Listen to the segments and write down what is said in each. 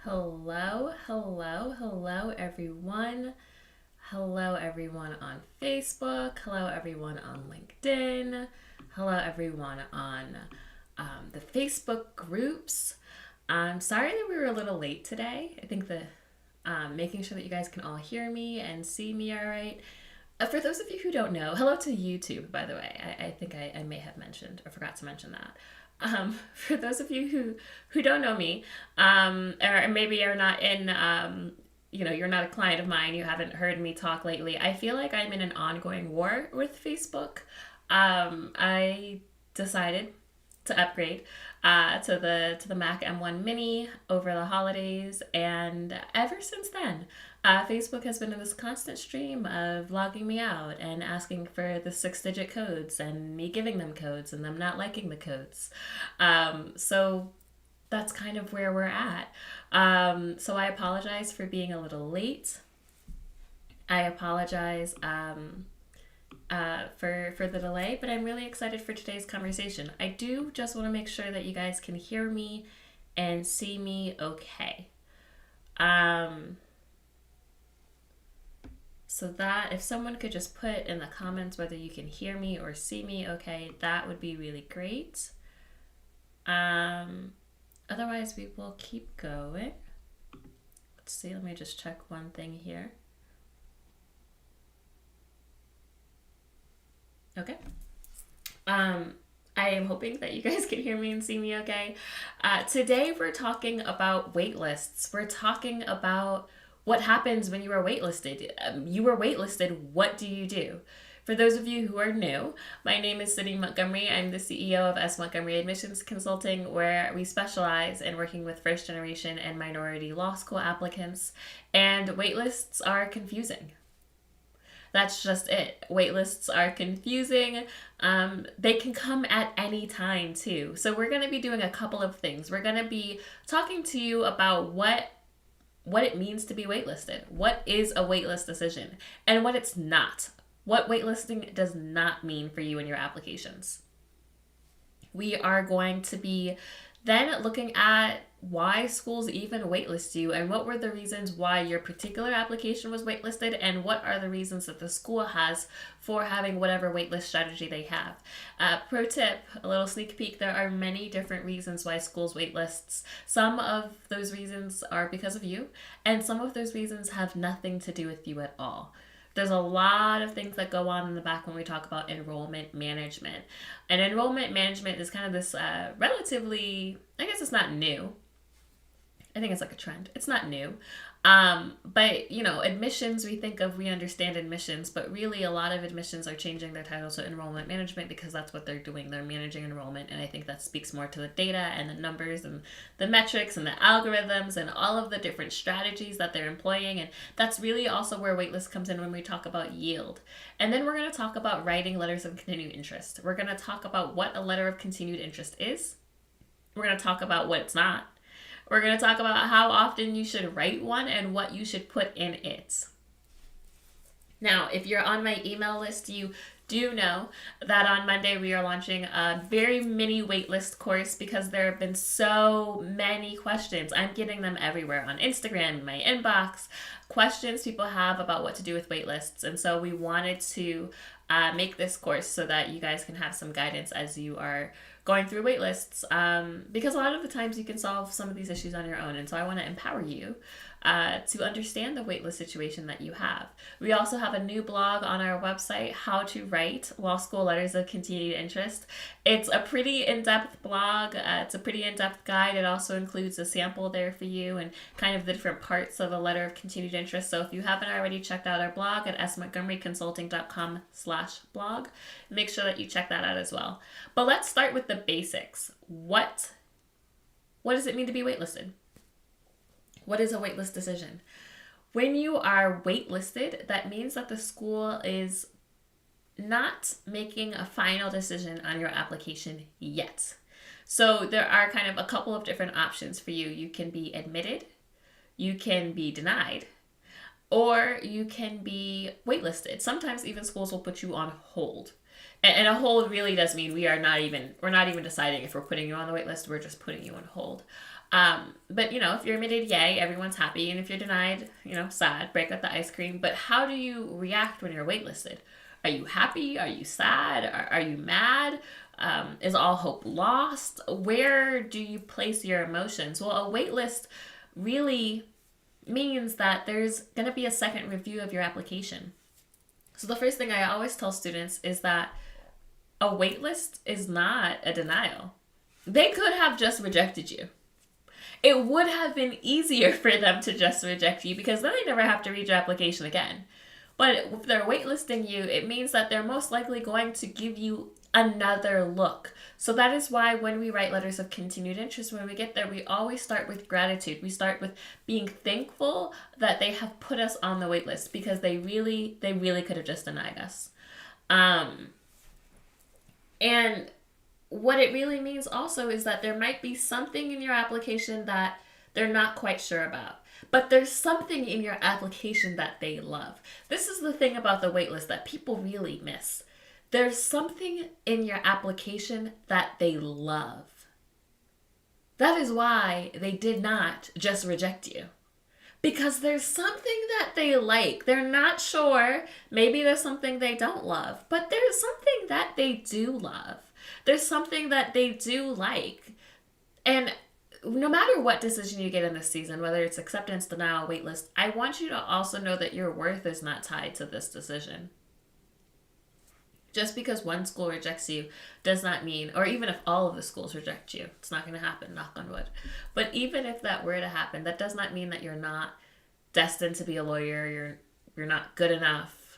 Hello, everyone. Hello, everyone on Facebook. Hello, everyone on LinkedIn. Hello, everyone on the Facebook groups. I'm sorry that we were a little late today. I think the making sure that you guys can all hear me and see me all right. For those of you who don't know, hello to YouTube, by the way. I think I may have mentioned or forgot to mention that. For those of you who don't know me, or maybe are not in, you're not a client of mine, you haven't heard me talk lately, I feel like I'm in an ongoing war with Facebook. I decided to upgrade to the Mac M1 Mini over the holidays, and ever since then, Facebook has been in this constant stream of logging me out and asking for the six-digit codes, and me giving them codes and them not liking the codes. So that's kind of where we're at. So I apologize for being a little late. I apologize for the delay, but I'm really excited for today's conversation. I do just want to make sure that you guys can hear me and see me okay. So that if someone could just put in the comments whether you can hear me or see me okay, that would be really great. Otherwise, we will keep going. Let's see, let me just check one thing here. Okay. I am hoping that you guys can hear me and see me okay. Today we're talking about waitlists. We're talking about what happens when you are waitlisted. You were waitlisted. What do you do? For those of you who are new, my name is Sydney Montgomery. I'm the CEO of Montgomery Admissions Consulting, where we specialize in working with first generation and minority law school applicants. And waitlists are confusing. That's just it. Waitlists are confusing. They can come at any time too. So we're going to be doing a couple of things. We're going to be talking to you about what it means to be waitlisted. What is a waitlist decision and what it's not. What waitlisting does not mean for you in your applications. We are going to be then looking at why schools even waitlist you and what were the reasons why your particular application was waitlisted and what are the reasons that the school has for having whatever waitlist strategy they have. Pro tip, a little sneak peek, there are many different reasons why schools waitlists. Some of those reasons are because of you, and some of those reasons have nothing to do with you at all. There's a lot of things that go on in the back when we talk about enrollment management. And enrollment management is kind of this relatively, I guess it's not new. I think it's like a trend. It's not new. But, admissions, we understand admissions, but really a lot of admissions are changing their title to enrollment management because that's what they're doing. They're managing enrollment. And I think that speaks more to the data and the numbers and the metrics and the algorithms and all of the different strategies that they're employing. And that's really also where waitlist comes in when we talk about yield. And then we're going to talk about writing letters of continued interest. We're going to talk about what a letter of continued interest is. We're going to talk about what it's not. We're going to talk about how often you should write one and what you should put in it. Now, if you're on my email list, you do know that on Monday we are launching a very mini waitlist course because there have been so many questions. I'm getting them everywhere on Instagram, in my inbox, questions people have about what to do with waitlists. And so we wanted to make this course so that you guys can have some guidance as you are going through waitlists, because a lot of the times you can solve some of these issues on your own. And so I want to empower you to understand the waitlist situation that you have. We also have a new blog on our website, How to Write Law School Letters of Continued Interest. It's a pretty in-depth blog. It's a pretty in-depth guide. It also includes a sample there for you and kind of the different parts of a letter of continued interest. So if you haven't already checked out our blog at smontgomeryconsulting.com/blog, make sure that you check that out as well. But let's start with the basics. What does it mean to be waitlisted? What is a waitlist decision? When you are waitlisted, that means that the school is not making a final decision on your application yet. So there are kind of a couple of different options for you. You can be admitted, you can be denied, or you can be waitlisted. Sometimes even schools will put you on hold. And a hold really does mean we're not even deciding if we're putting you on the wait list, we're just putting you on hold. But if you're admitted, yay, everyone's happy. And if you're denied, sad, break up the ice cream. But how do you react when you're waitlisted? Are you happy? Are you sad? Are you mad? Is all hope lost? Where do you place your emotions? Well, a waitlist really means that there's going to be a second review of your application. So the first thing I always tell students is that a waitlist is not a denial. They could have just rejected you. It would have been easier for them to just reject you because then they never have to read your application again. But if they're waitlisting you, it means that they're most likely going to give you another look. So that is why when we write letters of continued interest, when we get there, we always start with gratitude. We start with being thankful that they have put us on the wait list because they really could have just denied us. And what it really means also is that there might be something in your application that they're not quite sure about. But there's something in your application that they love. This is the thing about the waitlist that people really miss. There's something in your application that they love. That is why they did not just reject you. Because there's something that they like. They're not sure. Maybe there's something they don't love. But there's something that they do love. There's something that they do like. And no matter what decision you get in this season, whether it's acceptance, denial, waitlist, I want you to also know that your worth is not tied to this decision. Just because one school rejects you does not mean, or even if all of the schools reject you, it's not going to happen, knock on wood. But even if that were to happen, that does not mean that you're not destined to be a lawyer, you're not good enough,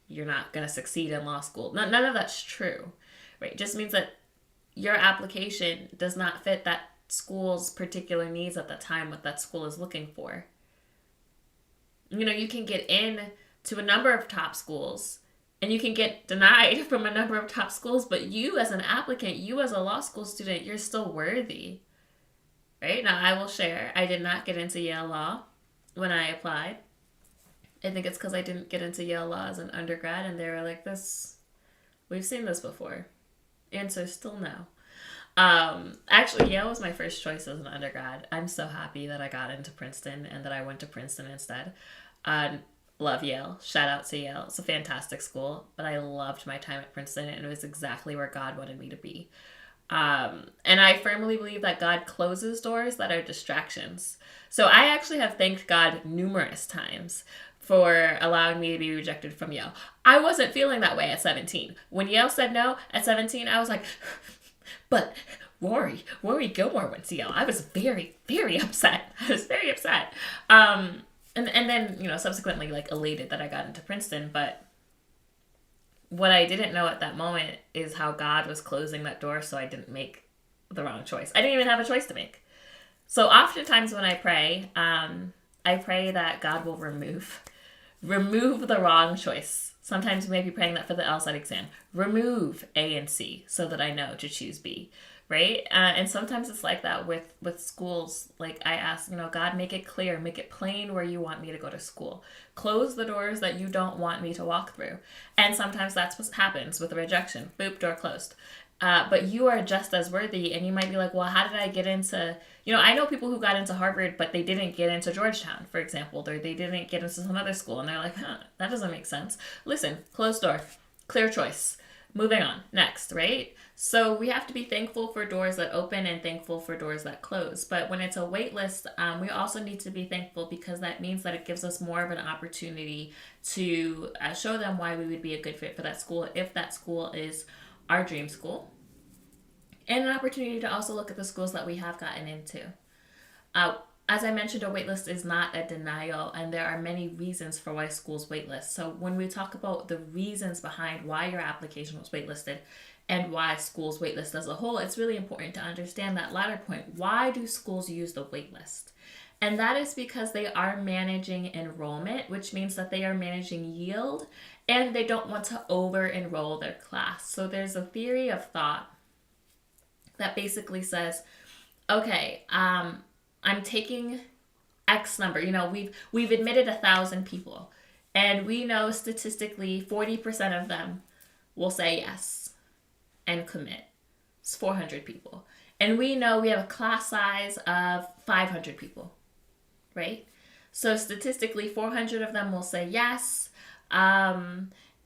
you're not going to succeed in law school. None of that's true, right? It just means that your application does not fit that school's particular needs at the time, what that school is looking for. You can get in to a number of top schools and you can get denied from a number of top schools, but you as an applicant, you as a law school student, you're still worthy, right? Now, I will share, I did not get into Yale Law when I applied. I think it's because I didn't get into Yale Law as an undergrad, and they were like, we've seen this before. Answer still no. Actually, Yale was my first choice as an undergrad. I'm so happy that I got into Princeton and that I went to Princeton instead. Love Yale. Shout out to Yale. It's a fantastic school, but I loved my time at Princeton and it was exactly where God wanted me to be. And I firmly believe that God closes doors that are distractions. So I actually have thanked God numerous times for allowing me to be rejected from Yale. I wasn't feeling that way at 17. When Yale said no at 17, I was like, but Rory Gilmore went to Yale. I was very, very upset. And then, subsequently, elated that I got into Princeton. But what I didn't know at that moment is how God was closing that door so I didn't make the wrong choice. I didn't even have a choice to make. So oftentimes when I pray that God will remove the wrong choice. Sometimes we may be praying that for the LSAT exam. Remove A and C so that I know to choose B. Right? And sometimes it's like that with schools. Like I ask, God, make it clear, make it plain where you want me to go to school. Close the doors that you don't want me to walk through. And sometimes that's what happens with a rejection. Boop, door closed. But you are just as worthy. And you might be like, well, how did I get into, I know people who got into Harvard, but they didn't get into Georgetown, for example, or they didn't get into some other school. And they're like, that doesn't make sense. Listen, closed door, clear choice. Moving on. Next, right? So we have to be thankful for doors that open and thankful for doors that close. But when it's a wait list, we also need to be thankful because that means that it gives us more of an opportunity to show them why we would be a good fit for that school if that school is our dream school. And an opportunity to also look at the schools that we have gotten into. As I mentioned, a waitlist is not a denial, and there are many reasons for why schools waitlist. So when we talk about the reasons behind why your application was waitlisted and why schools waitlist as a whole, it's really important to understand that latter point. Why do schools use the waitlist? And that is because they are managing enrollment, which means that they are managing yield, and they don't want to over-enroll their class. So there's a theory of thought that basically says, okay, I'm taking X number. We've admitted 1,000 people, and we know statistically 40% of them will say yes and commit. It's 400 people. And we know we have a class size of 500 people, right? So statistically, 400 of them will say yes.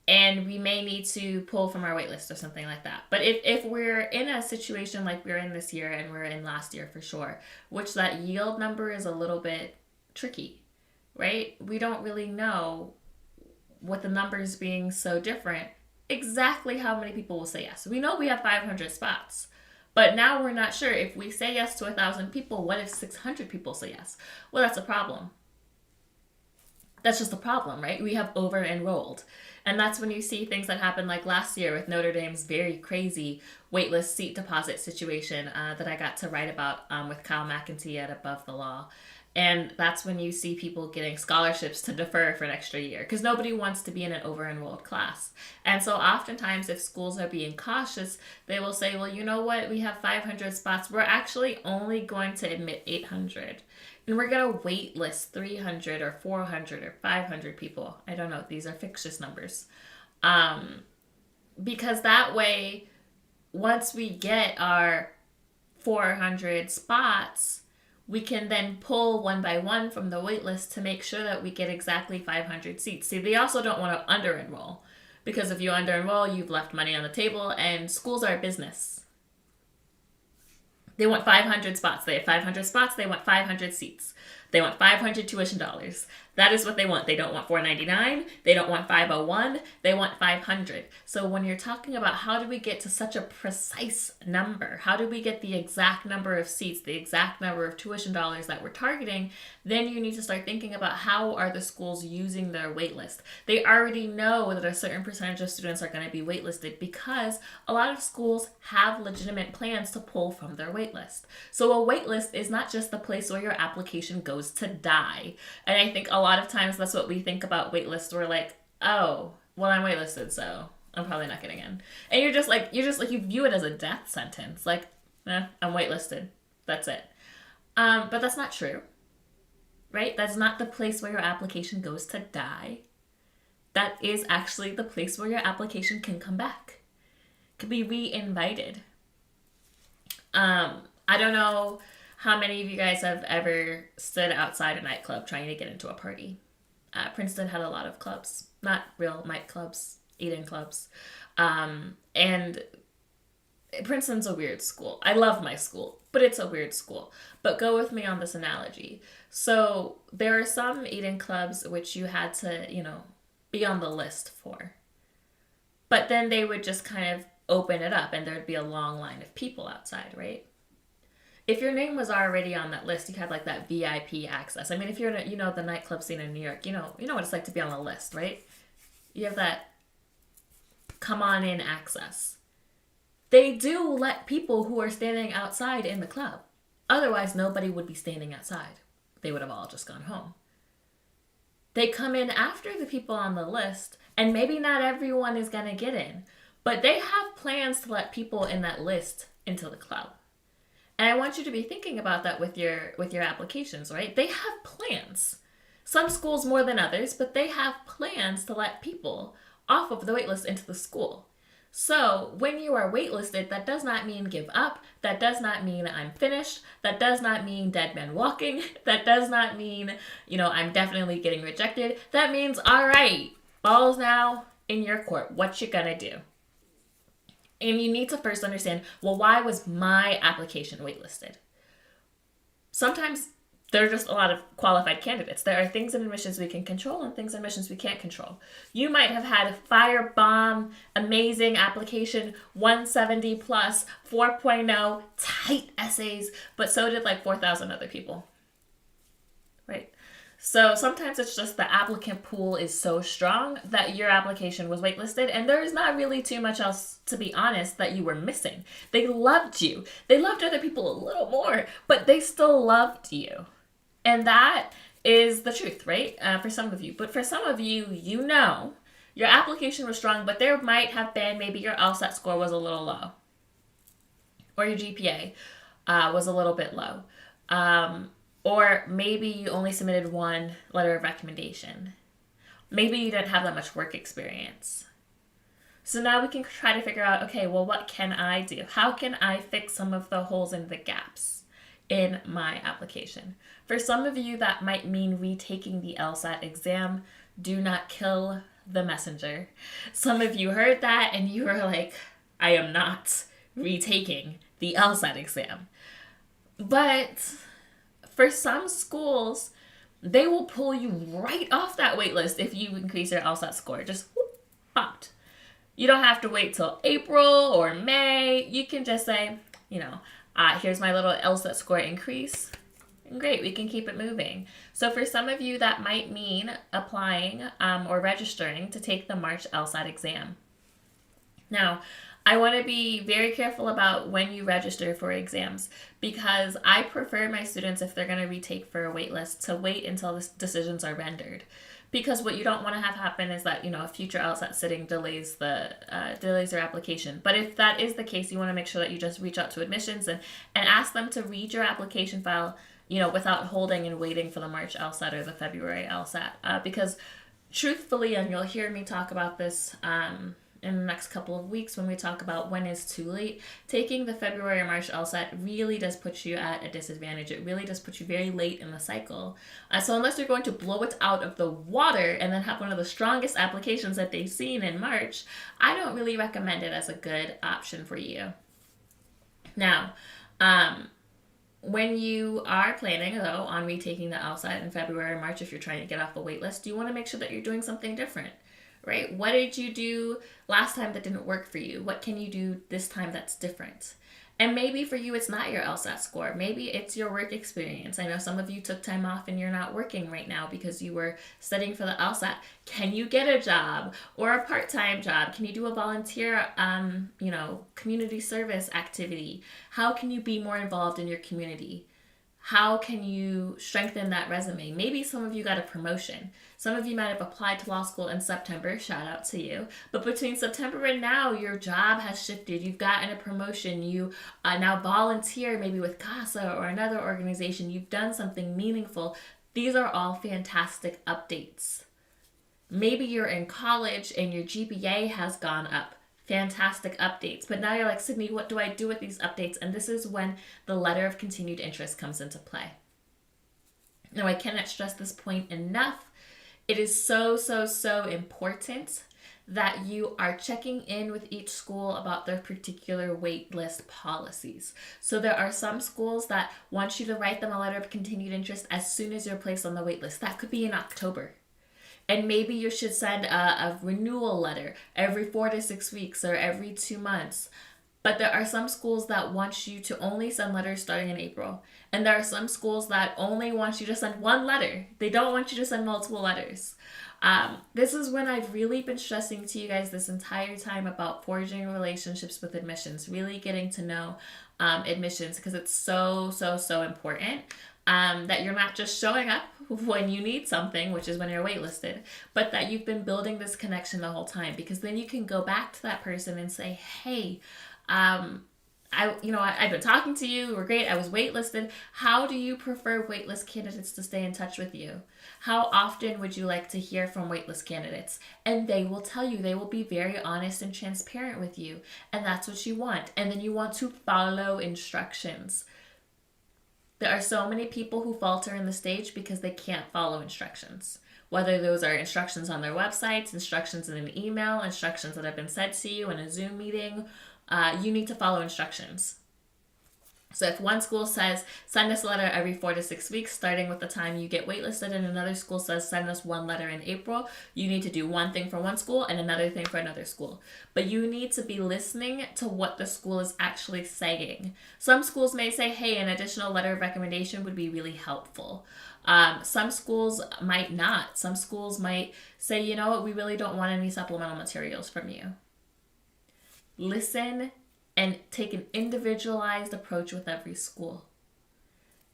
And we may need to pull from our wait list or something like that. But if we're in a situation like we're in this year and we're in last year for sure, which that yield number is a little bit tricky, right? We don't really know, with the numbers being so different, exactly how many people will say yes. We know we have 500 spots, but now we're not sure. If we say yes to 1,000 people, what if 600 people say yes? Well, that's a problem. That's just a problem, right? We have over enrolled. And that's when you see things that happened like last year with Notre Dame's very crazy waitlist seat deposit situation that I got to write about with Kyle McEntee at Above the Law. And that's when you see people getting scholarships to defer for an extra year because nobody wants to be in an over-enrolled class. And so oftentimes if schools are being cautious, they will say, well, you know what? We have 500 spots. We're actually only going to admit 800. And we're going to wait list 300 or 400 or 500 people. I don't know. These are fictitious numbers. Because that way, once we get our 400 spots, we can then pull one by one from the wait list to make sure that we get exactly 500 seats. See, they also don't want to under-enroll because if you under-enroll, you've left money on the table, and schools are a business. They want 500 spots. They have 500 spots. They want 500 seats. They want 500 tuition dollars. That is what they want. They don't want $4.99. They don't want $501. They want 500. So when you're talking about how do we get to such a precise number, how do we get the exact number of seats, the exact number of tuition dollars that we're targeting, then you need to start thinking about how are the schools using their wait list. They already know that a certain percentage of students are going to be waitlisted because a lot of schools have legitimate plans to pull from their wait list. So a wait list is not just the place where your application goes to die. And I think a lot of times that's what we think about waitlist. We're like, oh, well, I'm waitlisted, so I'm probably not getting in. And you're just like you view it as a death sentence. Like, I'm waitlisted. That's it. But that's not true, right? That's not the place where your application goes to die. That is actually the place where your application can come back, can be re-invited. I don't know how many of you guys have ever stood outside a nightclub trying to get into a party? Princeton had a lot of clubs, not real nightclubs, eat-in clubs. And Princeton's a weird school. I love my school, but it's a weird school. But go with me on this analogy. So there are some eat-in clubs which you had to, be on the list for. But then they would just kind of open it up and there'd be a long line of people outside, right? If your name was already on that list, you had like that VIP access. I mean, if you're in the nightclub scene in New York, you know what it's like to be on the list, right? You have that come on in access. They do let people who are standing outside in the club. Otherwise, nobody would be standing outside. They would have all just gone home. They come in after the people on the list, and maybe not everyone is going to get in, but they have plans to let people in that list into the club. And I want you to be thinking about that with your applications, right? They have plans. Some schools more than others, but they have plans to let people off of the waitlist into the school. So when you are waitlisted, that does not mean give up. That does not mean I'm finished. That does not mean dead men walking. That does not mean, I'm definitely getting rejected. That means, all right, ball's now in your court. What you gonna do? And you need to first understand, well, why was my application waitlisted? Sometimes there are just a lot of qualified candidates. There are things in admissions we can control and things in admissions we can't control. You might have had a firebomb, amazing application, 170 plus, 4.0, tight essays, but so did like 4,000 other people, right? So sometimes it's just the applicant pool is so strong that your application was waitlisted and there's not really too much else, to be honest, that you were missing. They loved you. They loved other people a little more, but they still loved you. And that is the truth, right? For some of you. But for some of you, your application was strong, but there might have been maybe your LSAT score was a little low. Or your GPA was a little bit low. Or maybe you only submitted one letter of recommendation. Maybe you didn't have that much work experience. So now we can try to figure out, okay, well, what can I do? How can I fix some of the holes and the gaps in my application? For some of you, that might mean retaking the LSAT exam. Do not kill the messenger. Some of you heard that and you were like, I am not retaking the LSAT exam. But for some schools, they will pull you right off that wait list if you increase your LSAT score. Just whoop, popped. You don't have to wait till April or May. You can just say, here's my little LSAT score increase. Great, we can keep it moving. So for some of you, that might mean applying or registering to take the March LSAT exam. Now, I want to be very careful about when you register for exams because I prefer my students, if they're going to retake for a wait list, to wait until the decisions are rendered. Because what you don't want to have happen is that, a future LSAT sitting delays their application. But if that is the case, you want to make sure that you just reach out to admissions and ask them to read your application file, without holding and waiting for the March LSAT or the February LSAT. Because truthfully, and you'll hear me talk about this in the next couple of weeks when we talk about when is too late, taking the February or March LSAT really does put you at a disadvantage. It really does put you very late in the cycle. So unless you're going to blow it out of the water and then have one of the strongest applications that they've seen in March, I don't really recommend it as a good option for you. Now, when you are planning, though, on retaking the LSAT in February or March, if you're trying to get off the wait list, you want to make sure that you're doing something different. Right? What did you do last time that didn't work for you? What can you do this time that's different? And maybe for you, it's not your LSAT score. Maybe it's your work experience. I know some of you took time off and you're not working right now because you were studying for the LSAT. Can you get a job or a part-time job? Can you do a volunteer, community service activity? How can you be more involved in your community? How can you strengthen that resume? Maybe some of you got a promotion. Some of you might have applied to law school in September. Shout out to you. But between September and now, your job has shifted. You've gotten a promotion. You now volunteer maybe with CASA or another organization. You've done something meaningful. These are all fantastic updates. Maybe you're in college and your GPA has gone up. Fantastic updates. But now you're like, Sydney, what do I do with these updates? And this is when the letter of continued interest comes into play. Now, I cannot stress this point enough. It is so, so, so important that you are checking in with each school about their particular wait list policies. So there are some schools that want you to write them a letter of continued interest as soon as you're placed on the wait list. That could be in October. And maybe you should send a renewal letter every 4 to 6 weeks or every 2 months. But there are some schools that want you to only send letters starting in April. And there are some schools that only want you to send one letter. They don't want you to send multiple letters. This is when I've really been stressing to you guys this entire time about forging relationships with admissions, really getting to know admissions, because it's so, so, so important. That you're not just showing up when you need something, which is when you're waitlisted, but that you've been building this connection the whole time, because then you can go back to that person and say, hey, I've been talking to you, we're great, I was waitlisted. How do you prefer waitlist candidates to stay in touch with you? How often would you like to hear from waitlist candidates? And they will tell you, they will be very honest and transparent with you. And that's what you want. And then you want to follow instructions. There are so many people who falter in the stage because they can't follow instructions. Whether those are instructions on their websites, instructions in an email, instructions that have been said to you in a Zoom meeting, you need to follow instructions. So if one school says, send us a letter every 4 to 6 weeks, starting with the time you get waitlisted, and another school says, send us one letter in April, you need to do one thing for one school and another thing for another school. But you need to be listening to what the school is actually saying. Some schools may say, hey, an additional letter of recommendation would be really helpful. Some schools might not. Some schools might say, you know what, we really don't want any supplemental materials from you. Listen and take an individualized approach with every school.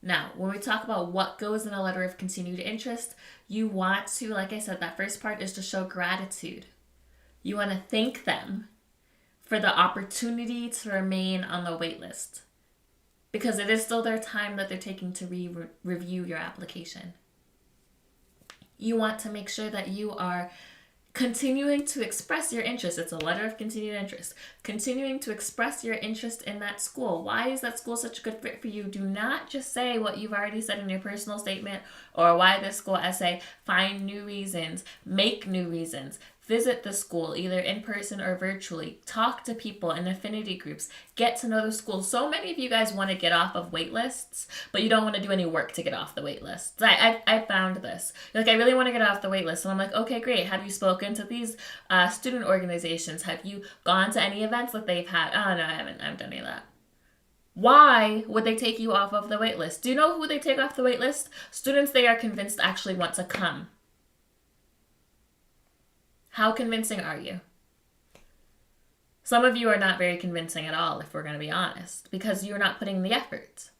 Now, when we talk about what goes in a letter of continued interest, you want to, like I said, that first part is to show gratitude. You want to thank them for the opportunity to remain on the wait list, because it is still their time that they're taking to review your application. You want to make sure that you are Continuing to express your interest. It's a letter of continued interest. Continuing to express your interest in that school. Why is that school such a good fit for you? Do not just say what you've already said in your personal statement or why this school essay. Find new reasons. Make new reasons. Visit the school either in person or virtually. Talk to people in affinity groups. Get to know the school. So many of you guys want to get off of wait lists, but you don't want to do any work to get off the wait lists. I found this. You're like, I really want to get off the wait list. And I'm like, okay, great. Have you spoken to these student organizations? Have you gone to any events that they've had? Oh, no, I haven't done any of that. Why would they take you off of the wait list? Do you know who they take off the wait list? Students they are convinced actually want to come. How convincing are you? Some of you are not very convincing at all, if we're going to be honest, because you're not putting in the effort.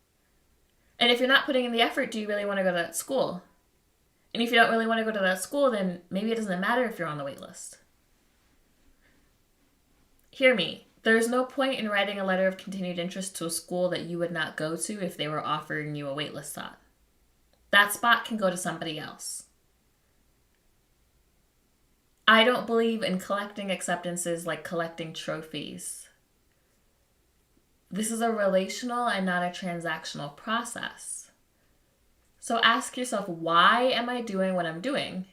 And if you're not putting in the effort, do you really want to go to that school? And if you don't really want to go to that school, then maybe it doesn't matter if you're on the wait list. Hear me. There's no point in writing a letter of continued interest to a school that you would not go to if they were offering you a waitlist spot. That spot can go to somebody else. I don't believe in collecting acceptances like collecting trophies. This is a relational and not a transactional process. So ask yourself, why am I doing what I'm doing?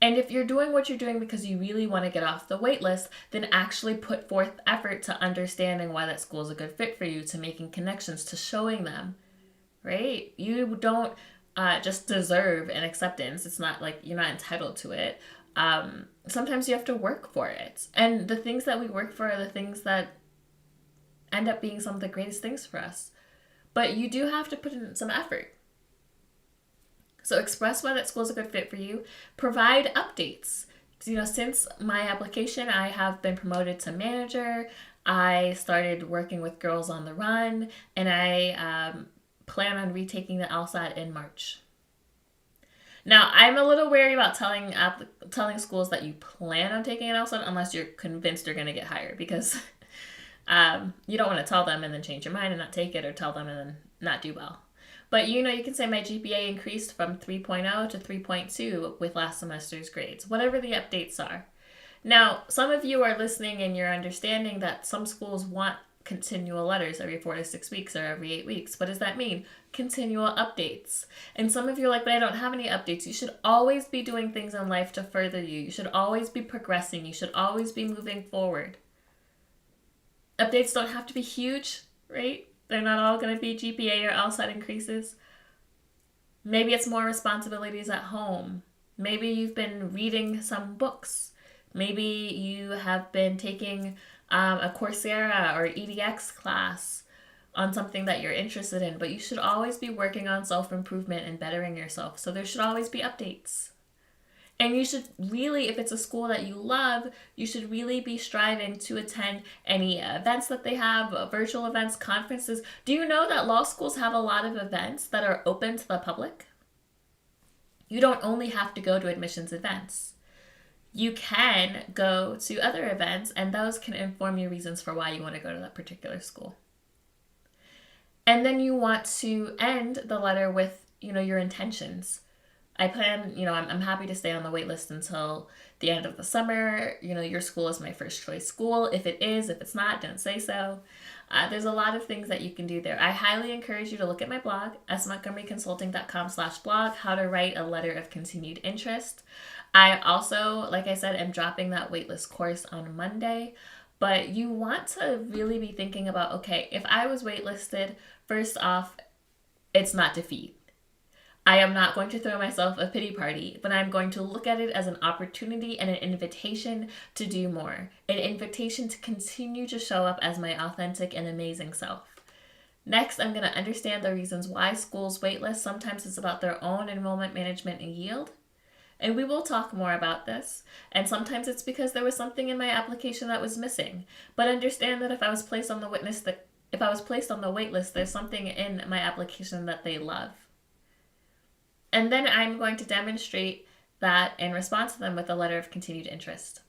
And if you're doing what you're doing because you really want to get off the wait list, then actually put forth effort to understanding why that school is a good fit for you, to making connections, to showing them, right? You don't just deserve an acceptance. It's not like you're not entitled to it. Sometimes you have to work for it. And the things that we work for are the things that end up being some of the greatest things for us. But you do have to put in some effort. So express why that school is a good fit for you. Provide updates. Since my application, I have been promoted to manager. I started working with Girls on the Run, and I plan on retaking the LSAT in March. Now, I'm a little wary about telling schools that you plan on taking an LSAT unless you're convinced you're going to get hired, because you don't want to tell them and then change your mind and not take it, or tell them and then not do well. But you can say my GPA increased from 3.0 to 3.2 with last semester's grades, whatever the updates are. Now, some of you are listening and you're understanding that some schools want continual letters every 4 to 6 weeks or every 8 weeks. What does that mean? Continual updates. And some of you are like, but I don't have any updates. You should always be doing things in life to further you. You should always be progressing. You should always be moving forward. Updates don't have to be huge, right? They're not all going to be GPA or LSAT increases. Maybe it's more responsibilities at home. Maybe you've been reading some books. Maybe you have been taking a Coursera or EDX class on something that you're interested in, but you should always be working on self-improvement and bettering yourself. So there should always be updates. And you should really, if it's a school that you love, you should really be striving to attend any events that they have, virtual events, conferences. Do you know that law schools have a lot of events that are open to the public? You don't only have to go to admissions events. You can go to other events, and those can inform your reasons for why you want to go to that particular school. And then you want to end the letter with, your intentions. I plan, I'm happy to stay on the wait list until the end of the summer. Your school is my first choice school. If it is, if it's not, don't say so. There's a lot of things that you can do there. I highly encourage you to look at my blog, smontgomeryconsulting.com/blog, how to write a letter of continued interest. I also, like I said, am dropping that waitlist course on Monday. But you want to really be thinking about, okay, if I was waitlisted, first off, it's not defeat. I am not going to throw myself a pity party, but I'm going to look at it as an opportunity and an invitation to do more. An invitation to continue to show up as my authentic and amazing self. Next, I'm going to understand the reasons why schools waitlist. Sometimes it's about their own enrollment management and yield. And we will talk more about this. And sometimes it's because there was something in my application that was missing. But understand that if I was placed on the wait list, there's something in my application that they love. And then I'm going to demonstrate that and respond to them with a letter of continued interest.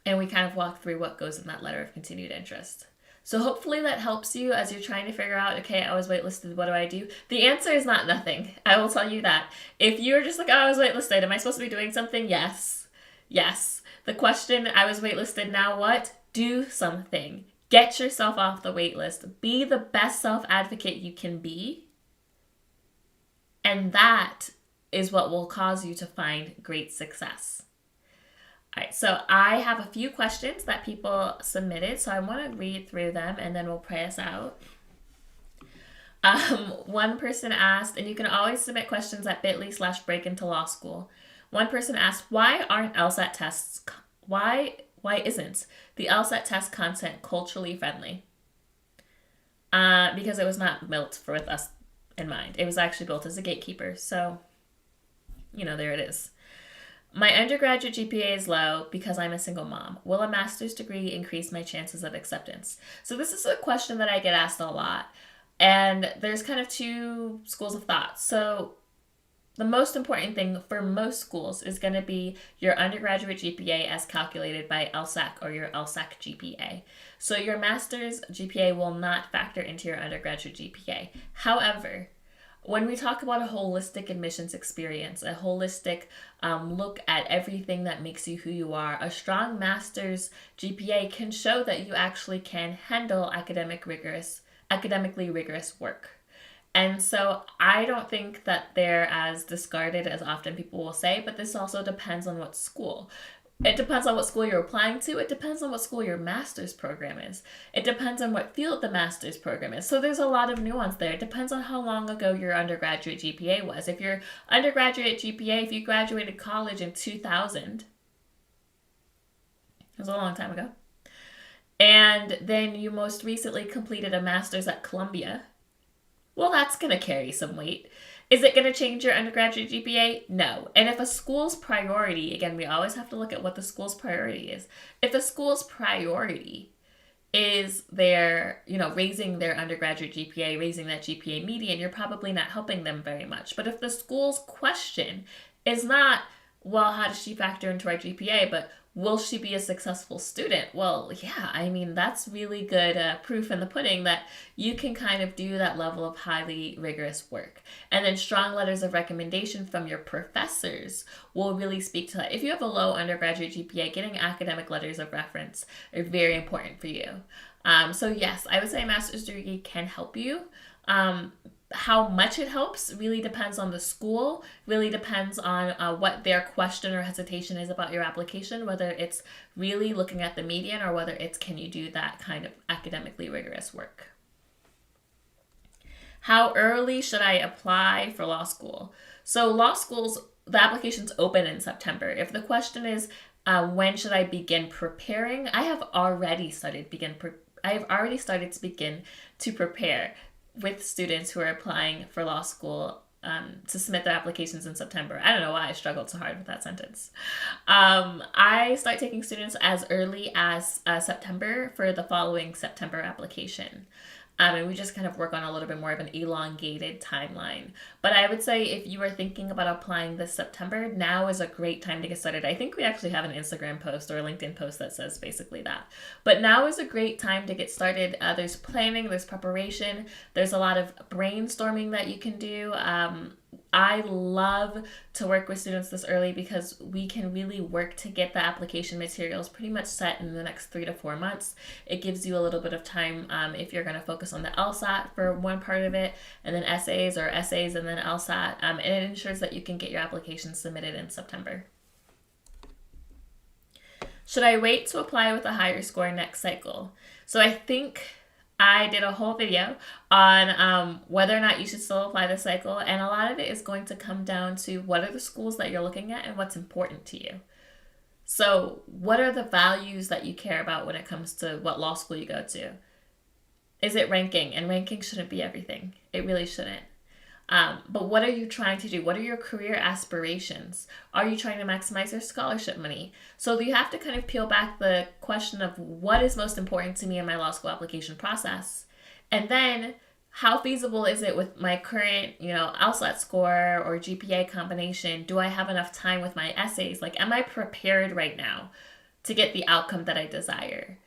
And we kind of walk through what goes in that letter of continued interest. So hopefully that helps you as you're trying to figure out, okay, I was waitlisted, what do I do? The answer is not nothing. I will tell you that. If you're just like, oh, I was waitlisted, am I supposed to be doing something? Yes. Yes. The question, I was waitlisted, now what? Do something. Get yourself off the waitlist. Be the best self-advocate you can be. And that is what will cause you to find great success. All right, so I have a few questions that people submitted, so I want to read through them and then we'll pray us out. One person asked, and you can always submit questions at bit.ly/breakintolawschool. One person asked, why aren't LSAT tests, why isn't the LSAT test content culturally friendly? Because it was not built with us in mind. It was actually built as a gatekeeper. So, there it is. My undergraduate GPA is low because I'm a single mom. Will a master's degree increase my chances of acceptance? So this is a question that I get asked a lot. And there's kind of two schools of thought. So the most important thing for most schools is going to be your undergraduate GPA as calculated by LSAC or your LSAC GPA. So your master's GPA will not factor into your undergraduate GPA. However, when we talk about a holistic admissions experience, a holistic look at everything that makes you who you are, a strong master's GPA can show that you actually can handle academically rigorous work. And so I don't think that they're as discarded as often people will say, but this also depends on what school. It depends on what school you're applying to. It depends on what school your master's program is. It depends on what field the master's program is. So there's a lot of nuance there. It depends on how long ago your undergraduate GPA was. If your undergraduate GPA, if you graduated college in 2000, it was a long time ago, and then you most recently completed a master's at Columbia, well, that's going to carry some weight. Is it going to change your undergraduate GPA? No. And if a school's priority, again, we always have to look at what the school's priority is. If the school's priority is their, raising their undergraduate GPA, raising that GPA median, you're probably not helping them very much. But if the school's question is not, well, how does she factor into our GPA, but will she be a successful student? Well, yeah, that's really good proof in the pudding that you can kind of do that level of highly rigorous work. And then strong letters of recommendation from your professors will really speak to that. If you have a low undergraduate GPA, getting academic letters of reference are very important for you. So yes, I would say a master's degree can help you. How much it helps really depends on the school, really depends on what their question or hesitation is about your application, whether it's really looking at the median or whether it's can you do that kind of academically rigorous work. How early should I apply for law school? So law schools, the application's open in September. If the question is when should I begin preparing, I have already started to begin to prepare with students who are applying for law school to submit their applications in September. I don't know why I struggled so hard with that sentence. I start taking students as early as September for the following September application. And we just kind of work on a little bit more of an elongated timeline. But I would say if you are thinking about applying this September, now is a great time to get started. I think we actually have an Instagram post or a LinkedIn post that says basically that. But now is a great time to get started. There's planning, there's preparation, there's a lot of brainstorming that you can do. I love to work with students this early because we can really work to get the application materials pretty much set in the next 3 to 4 months. It gives you a little bit of time if you're going to focus on the LSAT for one part of it, and then essays and then LSAT, and it ensures that you can get your application submitted in September. Should I wait to apply with a higher score next cycle? So I think I did a whole video on whether or not you should still apply this cycle, and a lot of it is going to come down to what are the schools that you're looking at and what's important to you. So what are the values that you care about when it comes to what law school you go to? Is it ranking? And ranking shouldn't be everything. It really shouldn't. But what are you trying to do? What are your career aspirations? Are you trying to maximize your scholarship money? So you have to kind of peel back the question of what is most important to me in my law school application process. And then how feasible is it with my current, LSAT score or GPA combination? Do I have enough time with my essays? Am I prepared right now to get the outcome that I desire?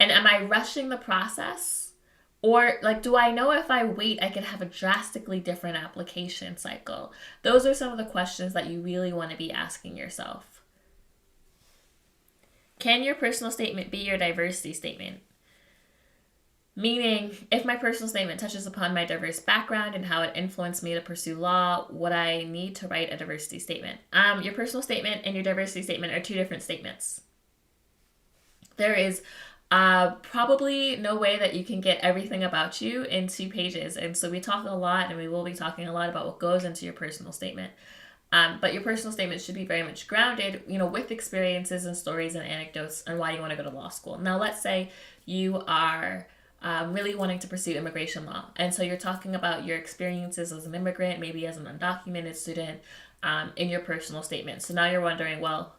And am I rushing the process? Or like, do I know if I wait, I could have a drastically different application cycle? Those are some of the questions that you really want to be asking yourself. Can your personal statement be your diversity statement? Meaning, if my personal statement touches upon my diverse background and how it influenced me to pursue law, would I need to write a diversity statement? Your personal statement and your diversity statement are two different statements. There is probably no way that you can get everything about you in 2 pages. And so we talk a lot, and we will be talking a lot about what goes into your personal statement. But your personal statement should be very much grounded, with experiences and stories and anecdotes and why you want to go to law school. Now, let's say you are really wanting to pursue immigration law. And so you're talking about your experiences as an immigrant, maybe as an undocumented student, in your personal statement. So now you're wondering, well,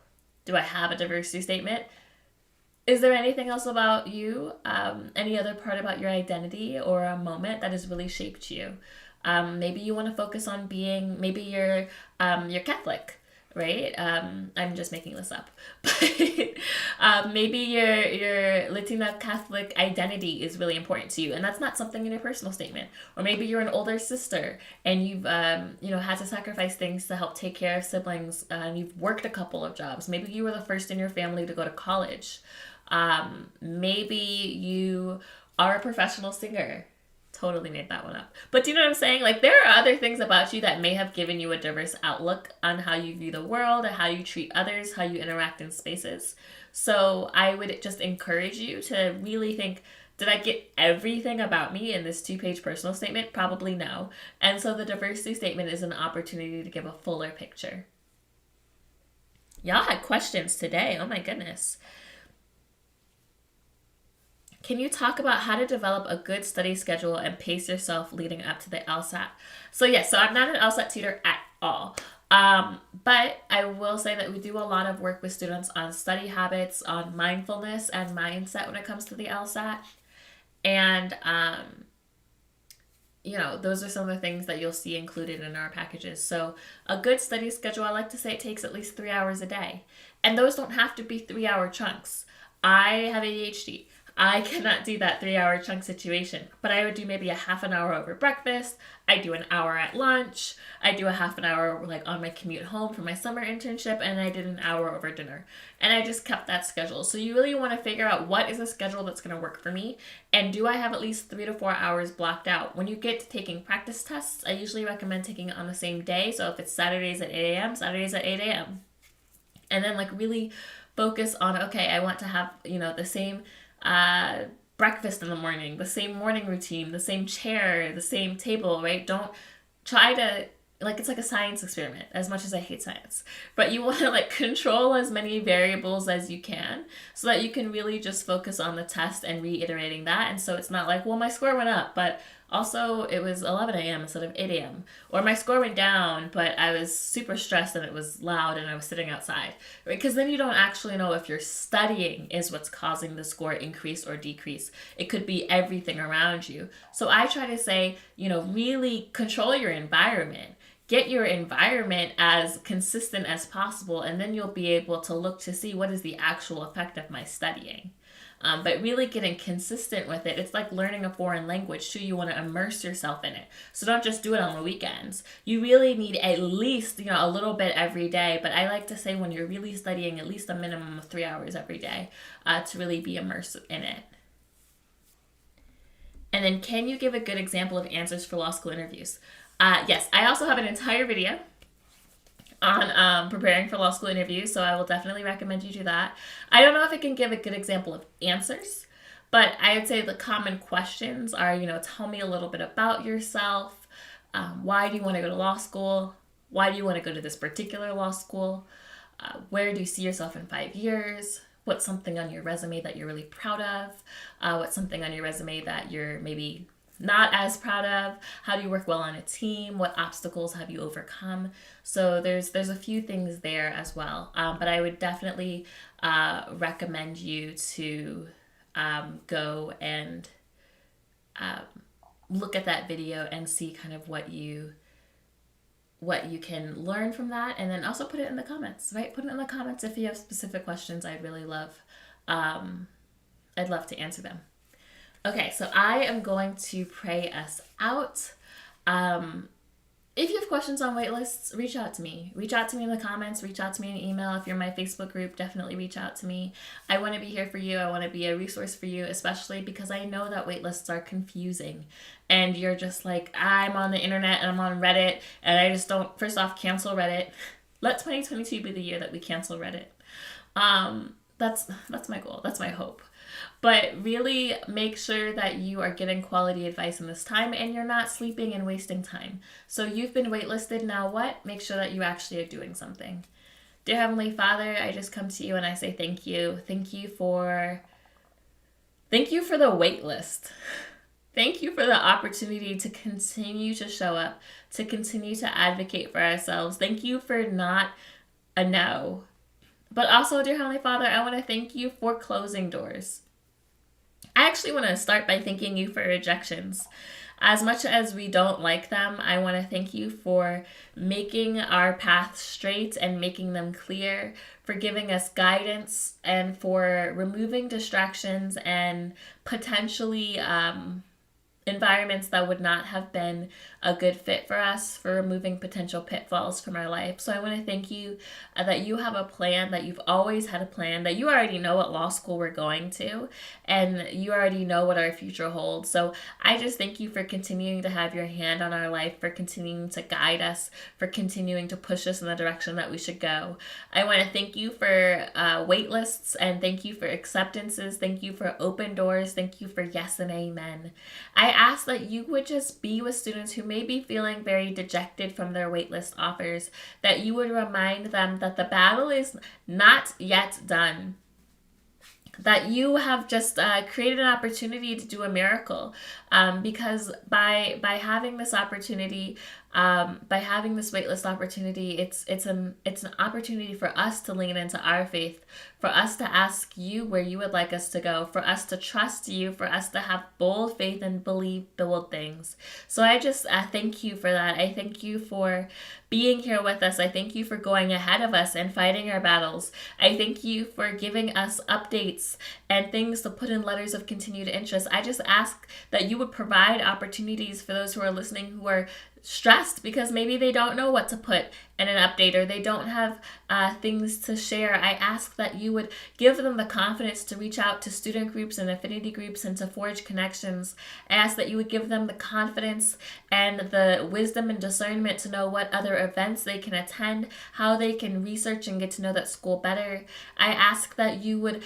do I have a diversity statement? Is there anything else about you, any other part about your identity or a moment that has really shaped you? Maybe you want to focus on maybe you're Catholic, right? I'm just making this up. But maybe your Latina Catholic identity is really important to you, and that's not something in your personal statement. Or maybe you're an older sister and you've had to sacrifice things to help take care of siblings, and you've worked a couple of jobs. Maybe you were the first in your family to go to college. Maybe you are a professional singer. Totally made that one up. But do you know what I'm saying? Like, there are other things about you that may have given you a diverse outlook on how you view the world, and how you treat others, how you interact in spaces. So I would just encourage you to really think, did I get everything about me in this 2-page personal statement? Probably no. And so the diversity statement is an opportunity to give a fuller picture. Y'all had questions today. Oh my goodness. Can you talk about how to develop a good study schedule and pace yourself leading up to the LSAT? So yes, so I'm not an LSAT tutor at all. But I will say that we do a lot of work with students on study habits, on mindfulness and mindset when it comes to the LSAT. And, those are some of the things that you'll see included in our packages. So a good study schedule, I like to say it takes at least 3 hours a day. And those don't have to be 3-hour chunks. I have ADHD. I cannot do that 3-hour chunk situation, but I would do maybe a half an hour over breakfast. I do an hour at lunch. I do a half an hour like on my commute home for my summer internship, and I did an hour over dinner. And I just kept that schedule. So you really want to figure out what is a schedule that's going to work for me, and do I have at least 3 to 4 hours blocked out? When you get to taking practice tests, I usually recommend taking it on the same day. So if it's Saturdays at 8 a.m., Saturdays at 8 a.m. And then like really focus on, okay, I want to have, the same breakfast in the morning, the same morning routine, the same chair, the same table, right? Don't try to, it's like a science experiment, as much as I hate science. But you want to control as many variables as you can so that you can really just focus on the test and reiterating that. And so it's not like, well, my score went up, but also it was 11 a.m. instead of 8 a.m. Or my score went down, but I was super stressed and it was loud and I was sitting outside. Right? Because then you don't actually know if your studying is what's causing the score increase or decrease. It could be everything around you. So I try to say, really control your environment. Get your environment as consistent as possible, and then you'll be able to look to see what is the actual effect of my studying. But really getting consistent with it. It's like learning a foreign language too. You want to immerse yourself in it. So don't just do it on the weekends. You really need at least, a little bit every day. But I like to say when you're really studying, at least a minimum of 3 hours every day to really be immersed in it. And then can you give a good example of answers for law school interviews? Yes, I also have an entire video on preparing for law school interviews, so I will definitely recommend you do that. I don't know if I can give a good example of answers, but I would say the common questions are, tell me a little bit about yourself. Why do you want to go to law school? Why do you want to go to this particular law school? Where do you see yourself in 5 years? What's something on your resume that you're really proud of? What's something on your resume that you're maybe not as proud of? How do you work well on a team? What obstacles have you overcome? So there's a few things there as well. But I would definitely recommend you to go and look at that video and see kind of what you can learn from that, and then also put it in the comments, right? Put it in the comments if you have specific questions. I'd really love I'd love to answer them. Okay, so I am going to pray us out. If you have questions on waitlists, reach out to me. Reach out to me in the comments. Reach out to me in email. If you're in my Facebook group, definitely reach out to me. I want to be here for you. I want to be a resource for you, especially because I know that waitlists are confusing. And you're just like, I'm on the internet and I'm on Reddit, and I just don't, first off, cancel Reddit. Let 2022 be the year that we cancel Reddit. That's my goal. That's my hope. But really make sure that you are getting quality advice in this time and you're not sleeping and wasting time. So you've been waitlisted, now what? Make sure that you actually are doing something. Dear Heavenly Father, I just come to you and I say thank you. Thank you for the waitlist. Thank you for the opportunity to continue to show up, to continue to advocate for ourselves. Thank you for not a no. But also, dear Heavenly Father, I want to thank you for closing doors. I actually want to start by thanking you for rejections. As much as we don't like them, I want to thank you for making our path straight and making them clear, for giving us guidance, and for removing distractions and potentially environments that would not have been a good fit for us, for removing potential pitfalls from our life. So I want to thank you that you have a plan, that you've always had a plan, that you already know what law school we're going to, and you already know what our future holds. So I just thank you for continuing to have your hand on our life, for continuing to guide us, for continuing to push us in the direction that we should go. I want to thank you for wait lists, and thank you for acceptances. Thank you for open doors. Thank you for yes and amen. I ask that you would just be with students who may be feeling very dejected from their waitlist offers, that you would remind them that the battle is not yet done, that you have just created an opportunity to do a miracle, because by having this opportunity, by having this waitlist opportunity, it's an opportunity for us to lean into our faith, for us to ask you where you would like us to go, for us to trust you, for us to have bold faith and believe bold things. So I just thank you for that. I thank you for being here with us. I thank you for going ahead of us and fighting our battles. I thank you for giving us updates and things to put in letters of continued interest. I just ask that you would provide opportunities for those who are listening who are stressed because maybe they don't know what to put in an update, or they don't have things to share. I ask that you would give them the confidence to reach out to student groups and affinity groups and to forge connections. I ask that you would give them the confidence and the wisdom and discernment to know what other events they can attend, how they can research and get to know that school better. I ask that you would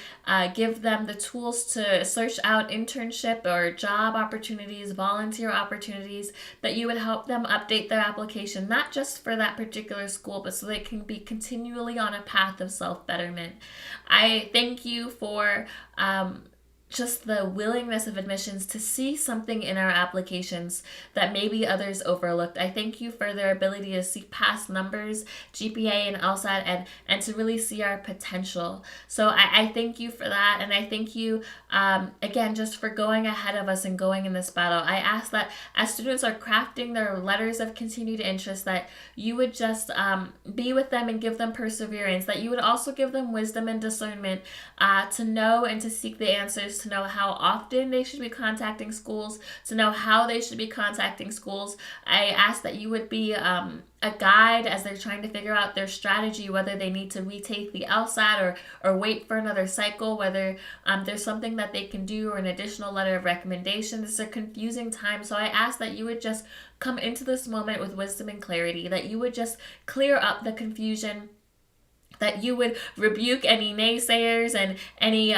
give them the tools to search out internship or job opportunities, volunteer opportunities, that you would help them update their application, not just for that particular school, but so they can be continually on a path of self-betterment. I thank you for just the willingness of admissions to see something in our applications that maybe others overlooked. I thank you for their ability to see past numbers, GPA and LSAT, and to really see our potential. So I thank you for that, and I thank you again just for going ahead of us and going in this battle. I ask that as students are crafting their letters of continued interest, that you would just be with them and give them perseverance, that you would also give them wisdom and discernment to know and to seek the answers, to know how often they should be contacting schools, to know how they should be contacting schools. I ask that you would be a guide as they're trying to figure out their strategy, whether they need to retake the LSAT or wait for another cycle, whether there's something that they can do or an additional letter of recommendation. This is a confusing time, so I ask that you would just come into this moment with wisdom and clarity, that you would just clear up the confusion, that you would rebuke any naysayers and any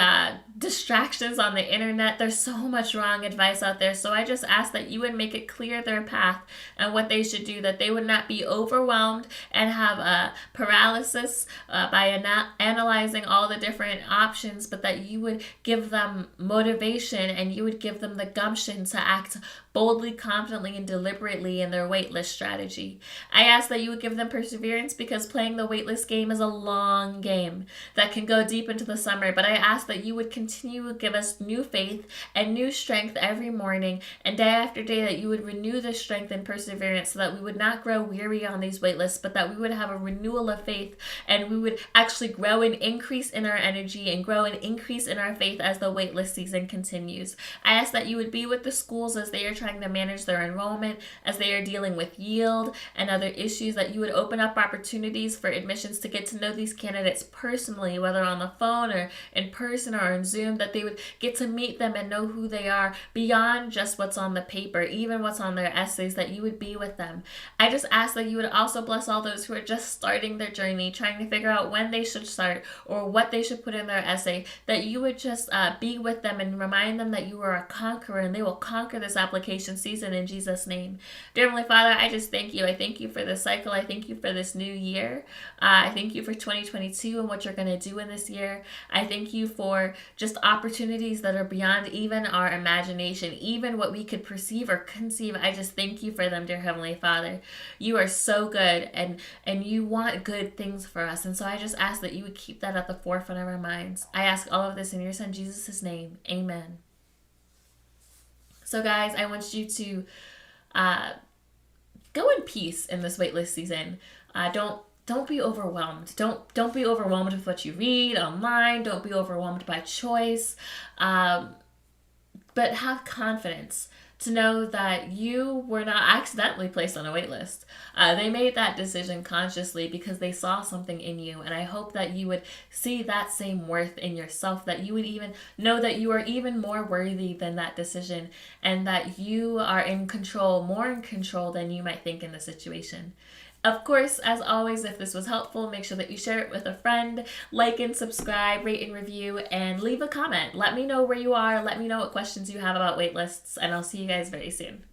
distractions on the internet. There's so much wrong advice out there. So I just ask that you would make it clear their path and what they should do, that they would not be overwhelmed and have a paralysis by analyzing all the different options, but that you would give them motivation and you would give them the gumption to act boldly, confidently, and deliberately in their waitlist strategy. I ask that you would give them perseverance because playing the waitlist game is a long game that can go deep into the summer, but I ask that you would continue to give us new faith and new strength every morning and day after day, that you would renew the strength and perseverance so that we would not grow weary on these waitlists, but that we would have a renewal of faith and we would actually grow and increase in our energy and grow and increase in our faith as the waitlist season continues. I ask that you would be with the schools as they are trying to manage their enrollment, as they are dealing with yield and other issues, that you would open up opportunities for admissions to get to know these candidates personally, whether on the phone or in person or on Zoom, that they would get to meet them and know who they are beyond just what's on the paper, even what's on their essays, that you would be with them. I just ask that you would also bless all those who are just starting their journey, trying to figure out when they should start or what they should put in their essay, that you would just be with them and remind them that you are a conqueror and they will conquer this application season in Jesus' name. Dear Heavenly Father, I just thank you. I thank you for this cycle. I thank you for this new year. I thank you for 2022 and what you're going to do in this year. I thank you for just opportunities that are beyond even our imagination, even what we could perceive or conceive. I just thank you for them, dear Heavenly Father. You are so good and you want good things for us. And so I just ask that you would keep that at the forefront of our minds. I ask all of this in your Son, Jesus' name. Amen. So guys, I want you to go in peace in this waitlist season. Don't be overwhelmed. Don't be overwhelmed with what you read online. Don't be overwhelmed by choice. But have confidence to know that you were not accidentally placed on a wait list. They made that decision consciously because they saw something in you. And I hope that you would see that same worth in yourself, that you would even know that you are even more worthy than that decision and that you are in control, more in control than you might think in the situation. Of course, as always, if this was helpful, make sure that you share it with a friend, like and subscribe, rate and review, and leave a comment. Let me know where you are. Let me know what questions you have about waitlists, and I'll see you guys very soon.